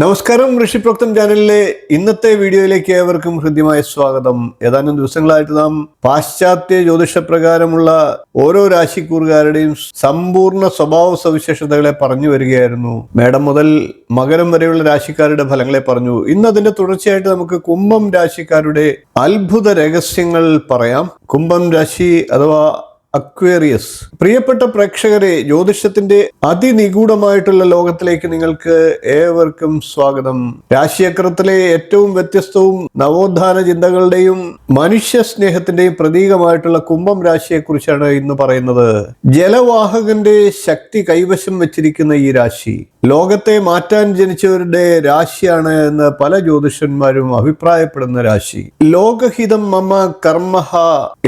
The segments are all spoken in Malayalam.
നമസ്കാരം, ഋഷിപ്രോക്തം ചാനലിലെ ഇന്നത്തെ വീഡിയോയിലേക്ക് ഏവർക്കും ഹൃദ്യമായ സ്വാഗതം. ഏതാനും ദിവസങ്ങളായിട്ട് നാം പാശ്ചാത്യ ജ്യോതിഷപ്രകാരമുള്ള ഓരോ രാശിക്കൂറുകാരുടെയും സമ്പൂർണ്ണ സ്വഭാവ സവിശേഷതകളെ പറഞ്ഞു വരികയായിരുന്നു. മേടം മുതൽ മകരം വരെയുള്ള രാശിക്കാരുടെ ഫലങ്ങളെ പറഞ്ഞു. ഇന്ന് അതിന്റെ തുടർച്ചയായിട്ട് നമുക്ക് കുംഭം രാശിക്കാരുടെ അത്ഭുത രഹസ്യങ്ങൾ പറയാം. കുംഭം രാശി അഥവാ അക്വേറിയസ്. പ്രിയപ്പെട്ട പ്രേക്ഷകരെ, ജ്യോതിഷത്തിന്റെ അതിനിഗൂഢമായിട്ടുള്ള ലോകത്തിലേക്ക് നിങ്ങൾക്ക് ഏവർക്കും സ്വാഗതം. രാശിചക്രത്തിലെ ഏറ്റവും വ്യത്യസ്തവും നവോത്ഥാന ചിന്തകളുടെയും മനുഷ്യ സ്നേഹത്തിന്റെയും പ്രതീകമായിട്ടുള്ള കുംഭം രാശിയെ കുറിച്ചാണ് ഇന്ന് പറയുന്നത്. ജലവാഹകന്റെ ശക്തി കൈവശം വെച്ചിരിക്കുന്ന ഈ രാശി ലോകത്തെ മാറ്റാൻ ജനിച്ചവരുടെ രാശിയാണ് എന്ന് പല ജ്യോതിഷന്മാരും അഭിപ്രായപ്പെടുന്ന രാശി. ലോകഹിതം മമ കർമ്മഹ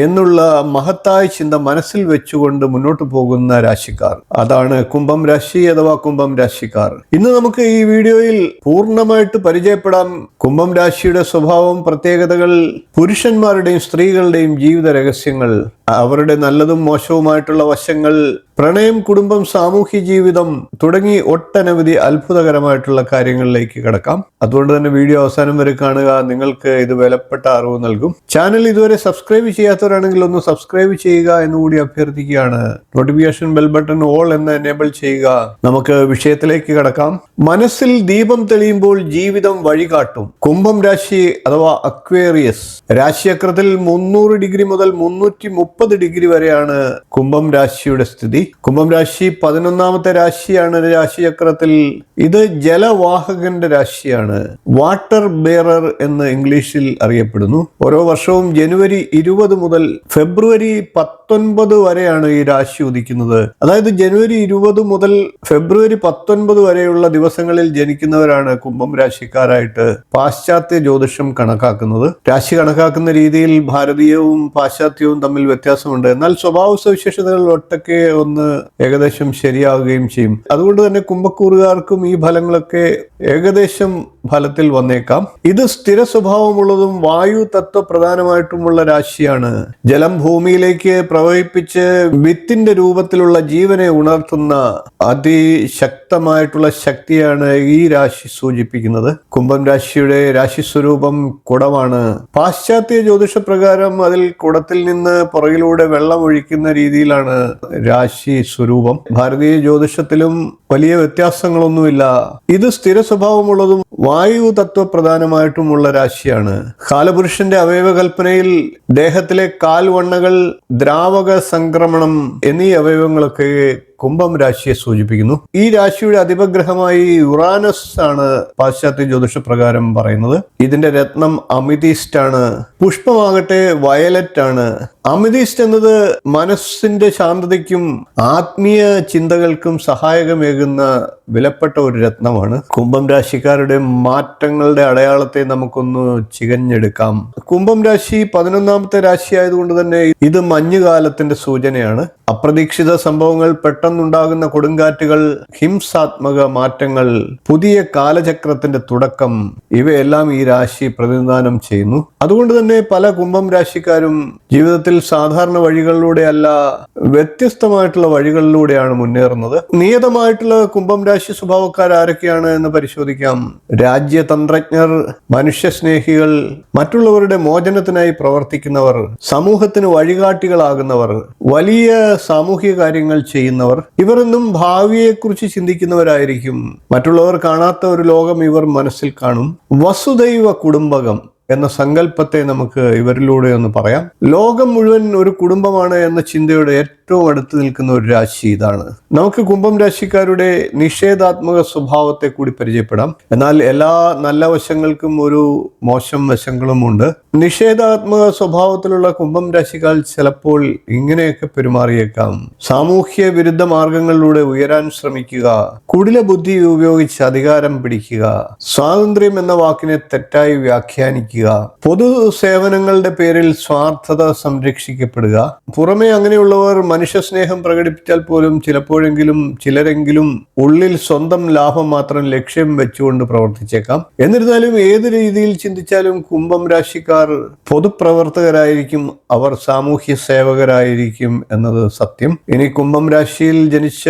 എന്നുള്ള മഹത്തായ ചിന്ത മനസ്സിൽ വെച്ചുകൊണ്ട് മുന്നോട്ട് പോകുന്ന രാശിക്കാർ, അതാണ് കുംഭം രാശി അഥവാ കുംഭം രാശിക്കാർ. ഇന്ന് നമുക്ക് ഈ വീഡിയോയിൽ പൂർണ്ണമായിട്ട് പരിചയപ്പെടാം കുംഭം രാശിയുടെ സ്വഭാവം, പ്രത്യേകതകൾ, പുരുഷന്മാരുടെയും സ്ത്രീകളുടെയും ജീവിത രഹസ്യങ്ങൾ, അവരുടെ നല്ലതും മോശവുമായിട്ടുള്ള വശങ്ങൾ, പ്രണയം, കുടുംബം, സാമൂഹ്യ ജീവിതം തുടങ്ങി ഒട്ടനവധി അത്ഭുതകരമായിട്ടുള്ള കാര്യങ്ങളിലേക്ക് കടക്കാം. അതുകൊണ്ട് തന്നെ വീഡിയോ അവസാനം വരെ കാണുക. നിങ്ങൾക്ക് ഇത് വിലപ്പെട്ട അറിവ് നൽകും. ചാനൽ ഇതുവരെ സബ്സ്ക്രൈബ് ചെയ്യാത്തവരാണെങ്കിൽ ഒന്ന് സബ്സ്ക്രൈബ് ചെയ്യുക എന്നുകൂടി അഭ്യർത്ഥിക്കുകയാണ്. നോട്ടിഫിക്കേഷൻ ബെൽ ബട്ടൺ ഓൾ എന്ന് എനേബിൾ ചെയ്യുക. നമുക്ക് വിഷയത്തിലേക്ക് കടക്കാം. മനസ്സിൽ ദീപം തെളിയുമ്പോൾ ജീവിതം വഴികാട്ടും. കുംഭം രാശി അഥവാ അക്വേറിയസ് രാശിചക്രത്തിൽ 300 ഡിഗ്രി മുതൽ 330 ഡിഗ്രി വരെയാണ് കുംഭം രാശിയുടെ സ്ഥിതി. കുംഭം രാശി 11ാമത്തെ രാശിയാണ് രാശിചക്രത്തിൽ. ഇത് ജലവാഹകന്റെ രാശിയാണ്. വാട്ടർ ബെയറർ എന്ന് ഇംഗ്ലീഷിൽ അറിയപ്പെടുന്നു. ഓരോ വർഷവും ജനുവരി 20 മുതൽ ഫെബ്രുവരി 19 വരെയാണ് ഈ രാശി ഉദിക്കുന്നത്. അതായത് ജനുവരി 20 മുതൽ ഫെബ്രുവരി 19 വരെയുള്ള ദിവസങ്ങളിൽ ജനിക്കുന്നവരാണ് കുംഭം രാശിക്കാരായിട്ട് പാശ്ചാത്യ ജ്യോതിഷം കണക്കാക്കുന്നത്. രാശി കണക്കാക്കുന്ന രീതിയിൽ ഭാരതീയവും പാശ്ചാത്യവും തമ്മിൽ വ്യത്യാസമുണ്ട്. എന്നാൽ സ്വഭാവ സവിശേഷതകൾ ഒട്ടൊക്കെ ഒന്ന് ഏകദേശം ശരിയാവുകയും ചെയ്യും. അതുകൊണ്ട് തന്നെ കുംഭക്കൂറുകാർക്കും ഈ ഫലങ്ങളൊക്കെ ഏകദേശം ഫലത്തിൽ വന്നേക്കാം. ഇത് സ്ഥിര സ്വഭാവമുള്ളതും വായു തത്വ പ്രധാനമായിട്ടുമുള്ള രാശിയാണ്. ജലം ഭൂമിയിലേക്ക് പ്രവഹിപ്പിച്ച് വിത്തിന്റെ രൂപത്തിലുള്ള ജീവനെ ഉണർത്തുന്ന അതിശക്തമായിട്ടുള്ള ശക്തിയാണ് ഈ രാശി സൂചിപ്പിക്കുന്നത്. കുംഭം രാശിയുടെ രാശി സ്വരൂപം കുടമാണ്. പാശ്ചാത്യ ജ്യോതിഷ പ്രകാരം അതിൽ കുടത്തിൽ നിന്ന് പുറകിലൂടെ വെള്ളം ഒഴിക്കുന്ന രീതിയിലാണ് രാശി സ്വരൂപം. ഭാരതീയ ജ്യോതിഷത്തിലും വലിയ വ്യത്യാസങ്ങളൊന്നുമില്ല. ഇത് സ്ഥിര സ്വഭാവമുള്ളതും വായു തത്വ പ്രധാനമായിട്ടുമുള്ള രാശിയാണ്. കാലപുരുഷന്റെ അവയവകൽപ്പനയിൽ ദേഹത്തിലെ കാൽവണ്ണകൾ, ദ്രാവക സംക്രമണം എന്നീ അവയവങ്ങളൊക്കെ കുംഭം രാശിയെ സൂചിപ്പിക്കുന്നു. ഈ രാശിയുടെ അധിപഗ്രഹമായി യുറാനസ് ആണ് പാശ്ചാത്യ ജ്യോതിഷ പ്രകാരം പറയുന്നത്. ഇതിന്റെ രത്നം അമിതിസ്റ്റ് ആണ്. പുഷ്പമാകട്ടെ വയലറ്റ് ആണ്. അമിതിസ്റ്റ് എന്നത് മനസ്സിന്റെ ശാന്തതയ്ക്കും ആത്മീയ ചിന്തകൾക്കും സഹായകമേകുന്ന വിലപ്പെട്ട ഒരു രത്നമാണ്. കുംഭം രാശിക്കാരുടെ മാറ്റങ്ങളുടെ അടയാളത്തെ നമുക്കൊന്ന് ചികഞ്ഞെടുക്കാം. കുംഭം രാശി 11ാമത്തെ രാശി ആയതുകൊണ്ട് തന്നെ ഇത് മഞ്ഞുകാലത്തിന്റെ സൂചനയാണ്. അപ്രതീക്ഷിത സംഭവങ്ങൾ, പെട്ടെന്നുണ്ടാകുന്ന കൊടുങ്കാറ്റുകൾ, ഹിംസാത്മക മാറ്റങ്ങൾ, പുതിയ കാലചക്രത്തിന്റെ തുടക്കം, ഇവയെല്ലാം ഈ രാശി പ്രതിനിധാനം ചെയ്യുന്നു. അതുകൊണ്ട് തന്നെ പല കുംഭം രാശിക്കാരും ജീവിതത്തിൽ സാധാരണ വഴികളിലൂടെ അല്ല, വ്യത്യസ്തമായിട്ടുള്ള വഴികളിലൂടെയാണ് മുന്നേറുന്നത്. നിയതമായിട്ടുള്ള കുംഭം രാശി സ്വഭാവക്കാർ ആരൊക്കെയാണ് എന്ന് പരിശോധിക്കാം. രാജ്യതന്ത്രജ്ഞർ, മനുഷ്യസ്നേഹികൾ, മറ്റുള്ളവരുടെ മോചനത്തിനായി പ്രവർത്തിക്കുന്നവർ, സമൂഹത്തിന് വഴികാട്ടികളാകുന്നവർ, വലിയ സാമൂഹിക കാര്യങ്ങൾ ചെയ്യുന്നവർ, ഇവരൊന്നും ഭാവിയെക്കുറിച്ച് ചിന്തിക്കുന്നവരായിരിക്കും. മറ്റുള്ളവർ കാണാത്ത ഒരു ലോകം ഇവർ മനസ്സിൽ കാണും. വസുദൈവ കുടുംബകം എന്ന സങ്കല്പത്തെ നമുക്ക് ഇവരിലൂടെ ഒന്ന് പറയാം. ലോകം മുഴുവൻ ഒരു കുടുംബമാണ് എന്ന ചിന്തയുടെ ഏറ്റവും അടുത്ത് നിൽക്കുന്ന ഒരു രാശി ഇതാണ്. നമുക്ക് കുംഭം രാശിക്കാരുടെ നിഷേധാത്മക സ്വഭാവത്തെ കൂടി പരിചയപ്പെടാം. എന്നാൽ എല്ലാ നല്ല വശങ്ങൾക്കും ഒരു മോശം വശങ്ങളുമുണ്ട്. നിഷേധാത്മക സ്വഭാവത്തിലുള്ള കുംഭം രാശിക്കാർ ചിലപ്പോൾ ഇങ്ങനെയൊക്കെ പെരുമാറിയേക്കാം. സാമൂഹ്യ വിരുദ്ധ മാർഗങ്ങളിലൂടെ ഉയരാൻ ശ്രമിക്കുക, കുടില ബുദ്ധി ഉപയോഗിച്ച് അധികാരം പിടിക്കുക, സ്വാതന്ത്ര്യം എന്ന വാക്കിനെ തെറ്റായി വ്യാഖ്യാനിക്കുക, വർദ്ധിക്കുക, പൊതു സേവനങ്ങളുടെ പേരിൽ സ്വാർത്ഥത സംരക്ഷിക്കപ്പെടുക. പുറമെ അങ്ങനെയുള്ളവർ മനുഷ്യസ്നേഹം പ്രകടിപ്പിച്ചാൽ പോലും ചിലരെങ്കിലും ഉള്ളിൽ സ്വന്തം ലാഭം മാത്രം ലക്ഷ്യം വെച്ചുകൊണ്ട് പ്രവർത്തിച്ചേക്കാം. എന്നിരുന്നാലും ഏത് രീതിയിൽ ചിന്തിച്ചാലും കുംഭം രാശിക്കാർ പൊതുപ്രവർത്തകരായിരിക്കും, അവർ സാമൂഹ്യ സേവകരായിരിക്കും എന്നത് സത്യം. ഇനി കുംഭം രാശിയിൽ ജനിച്ച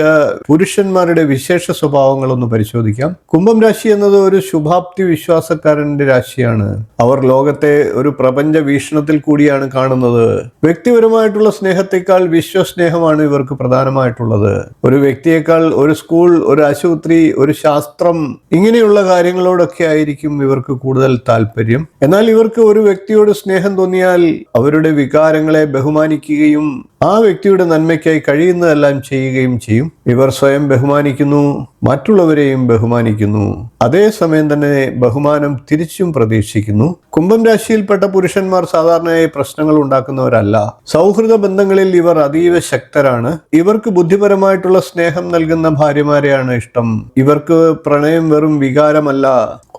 പുരുഷന്മാരുടെ വിശേഷ സ്വഭാവങ്ങൾ ഒന്ന് പരിശോധിക്കാം. കുംഭം രാശി എന്നത് ഒരു ശുഭാപ്തി വിശ്വാസക്കാരന്റെ രാശിയാണ്. അവർ ലോകത്തെ ഒരു പ്രപഞ്ച വീക്ഷണത്തിൽ കൂടിയാണ് കാണുന്നത്. വ്യക്തിപരമായിട്ടുള്ള സ്നേഹത്തെക്കാൾ വിശ്വസ്നേഹമാണ് ഇവർക്ക് പ്രധാനമായിട്ടുള്ളത്. ഒരു വ്യക്തിയേക്കാൾ ഒരു സ്കൂൾ, ഒരു ആശുപത്രി, ഒരു ശാസ്ത്രം, ഇങ്ങനെയുള്ള കാര്യങ്ങളോടൊക്കെ ആയിരിക്കും ഇവർക്ക് കൂടുതൽ താല്പര്യം. എന്നാൽ ഇവർക്ക് ഒരു വ്യക്തിയോട് സ്നേഹം തോന്നിയാൽ അവരുടെ വികാരങ്ങളെ ബഹുമാനിക്കുകയും ആ വ്യക്തിയുടെ നന്മയ്ക്കായി കഴിയുന്നതെല്ലാം ചെയ്യുകയും ചെയ്യും. ഇവർ സ്വയം ബഹുമാനിക്കുന്നു, മറ്റുള്ളവരെയും ബഹുമാനിക്കുന്നു. അതേസമയം തന്നെ ബഹുമാനം തിരിച്ചും പ്രതീക്ഷിക്കുന്നു. കുംഭം രാശിയിൽപ്പെട്ട പുരുഷന്മാർ സാധാരണയായി പ്രശ്നങ്ങൾ ഉണ്ടാക്കുന്നവരല്ല. സൗഹൃദ ബന്ധങ്ങളിൽ ഇവർ അതീവ ശക്തരാണ്. ഇവർക്ക് ബുദ്ധിപരമായിട്ടുള്ള സ്നേഹം നൽകുന്ന ഭാര്യമാരെയാണ് ഇഷ്ടം. ഇവർക്ക് പ്രണയം വെറും വികാരമല്ല,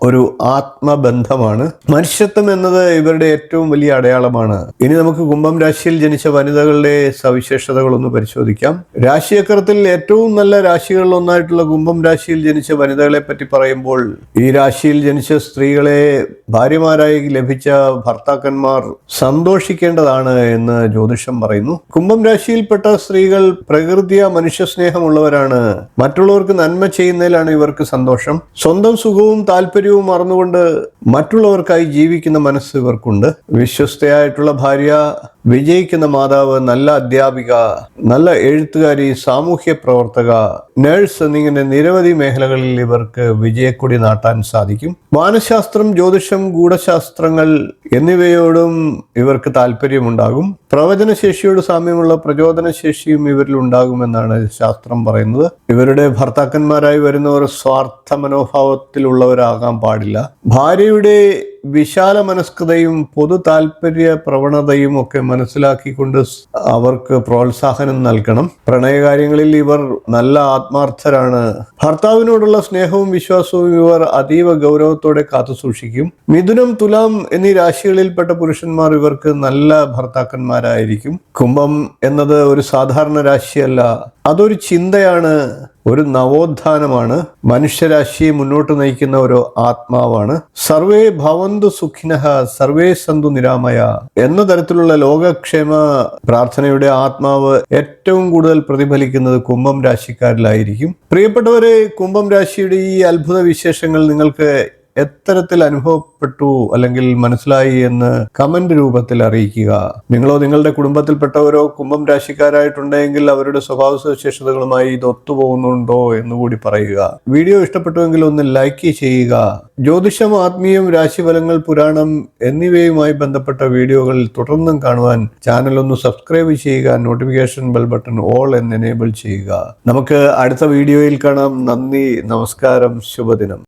ഒരു ആത്മബന്ധമാണ്. മനുഷ്യത്വം എന്നത് ഇവരുടെ ഏറ്റവും വലിയ അടയാളമാണ്. ഇനി നമുക്ക് കുംഭം രാശിയിൽ ജനിച്ച വനിതകളുടെ സവിശേഷതകളൊന്ന് പരിശോധിക്കാം. രാശിചക്രത്തിൽ ഏറ്റവും നല്ല രാശികളിൽ ഒന്നായിട്ടുള്ള കുംഭം രാശിയിൽ ജനിച്ച വനിതകളെ പറ്റി പറയുമ്പോൾ, ഈ രാശിയിൽ ജനിച്ച സ്ത്രീകളെ ഭാര്യമാരായി ലഭിച്ച ഭർത്താക്കന്മാർ സന്തോഷിക്കേണ്ടതാണ് എന്ന് ജ്യോതിഷം പറയുന്നു. കുംഭം രാശിയിൽപ്പെട്ട സ്ത്രീകൾ പ്രകൃതിയ മനുഷ്യസ്നേഹമുള്ളവരാണ്. മറ്റുള്ളവർക്ക് നന്മ ചെയ്യുന്നതിലാണ് ഇവർക്ക് സന്തോഷം. സ്വന്തം സുഖവും താല്പര്യവും മറന്നുകൊണ്ട് മറ്റുള്ളവർക്കായി ജീവിക്കുന്ന മനസ്സ് ഇവർക്കുണ്ട്. വിശ്വസ്തയായിട്ടുള്ള ഭാര്യ, വിജയിക്കുന്ന മാതാവ്, നല്ല അധ്യാപിക, നല്ല എഴുത്തുകാരി, സാമൂഹ്യ പ്രവർത്തക, നഴ്സ് എന്നിങ്ങനെ നിരവധി മേഖലകളിൽ ഇവർക്ക് വിജയക്കൊടി നാട്ടാൻ സാധിക്കും. മാനശാസ്ത്രം, ജ്യോതിഷം, ഗൂഢശാസ്ത്രങ്ങൾ എന്നിവയോടും ഇവർക്ക് താല്പര്യമുണ്ടാകും. പ്രവചനശേഷിയോട് സാമ്യമുള്ള പ്രചോദനശേഷിയും ഇവരിൽ ഉണ്ടാകുമെന്നാണ് ശാസ്ത്രം പറയുന്നത്. ഇവരുടെ ഭർത്താക്കന്മാരായി വരുന്നവർ സ്വാർത്ഥ മനോഭാവത്തിലുള്ളവരാകാൻ പാടില്ല. ഭാര്യയുടെ വിശാല മനസ്കതയും പൊതു താല്പര്യ പ്രവണതയും ഒക്കെ മനസ്സിലാക്കിക്കൊണ്ട് അവർക്ക് പ്രോത്സാഹനം നൽകണം. പ്രണയകാര്യങ്ങളിൽ ഇവർ നല്ല ആത്മാർത്ഥരാണ്. ഭർത്താവിനോടുള്ള സ്നേഹവും വിശ്വാസവും ഇവർ അതീവ ഗൗരവത്തോടെ കാത്തുസൂക്ഷിക്കും. മിഥുനം, തുലാം എന്നീ രാശികളിൽപ്പെട്ട പുരുഷന്മാർ ഇവർക്ക് നല്ല ഭർത്താക്കന്മാരായിരിക്കും. കുംഭം എന്നത് ഒരു സാധാരണ രാശിയല്ല, അതൊരു ചിന്തയാണ്, ഒരു നവോത്ഥാനമാണ്. മനുഷ്യരാശിയെ മുന്നോട്ട് നയിക്കുന്ന ഒരു ആത്മാവാണ്. സർവേ ഭവന്തു സുഖിനഃ സർവേ സന്തു നിരാമയ എന്ന തരത്തിലുള്ള ലോകക്ഷേമ പ്രാർത്ഥനയുടെ ആത്മാവ് ഏറ്റവും കൂടുതൽ പ്രതിഫലിക്കുന്നത് കുംഭം രാശിക്കാരിലായിരിക്കും. പ്രിയപ്പെട്ടവരെ, കുംഭം രാശിയുടെ ഈ അത്ഭുത വിശേഷങ്ങൾ നിങ്ങൾക്ക് എത്തരത്തിൽ അനുഭവപ്പെട്ടു അല്ലെങ്കിൽ മനസ്സിലായി എന്ന് കമന്റ് രൂപത്തിൽ അറിയിക്കുക. നിങ്ങളോ നിങ്ങളുടെ കുടുംബത്തിൽപ്പെട്ടവരോ കുംഭം രാശിക്കാരായിട്ടുണ്ടെങ്കിൽ അവരുടെ സ്വഭാവ സവിശേഷതകളുമായി ഇത് ഒത്തുപോകുന്നുണ്ടോ എന്നുകൂടി പറയുക. വീഡിയോ ഇഷ്ടപ്പെട്ടുവെങ്കിൽ ഒന്ന് ലൈക്ക് ചെയ്യുക. ജ്യോതിഷം, ആത്മീയം, രാശിഫലങ്ങൾ, പുരാണം എന്നിവയുമായി ബന്ധപ്പെട്ട വീഡിയോകൾ തുടർന്നും കാണുവാൻ ചാനൽ ഒന്ന് സബ്സ്ക്രൈബ് ചെയ്യുക. നോട്ടിഫിക്കേഷൻ ബെൽ ബട്ടൺ ഓൾ എന്ന് എനേബിൾ ചെയ്യുക. നമുക്ക് അടുത്ത വീഡിയോയിൽ കാണാം. നന്ദി, നമസ്കാരം, ശുഭദിനം.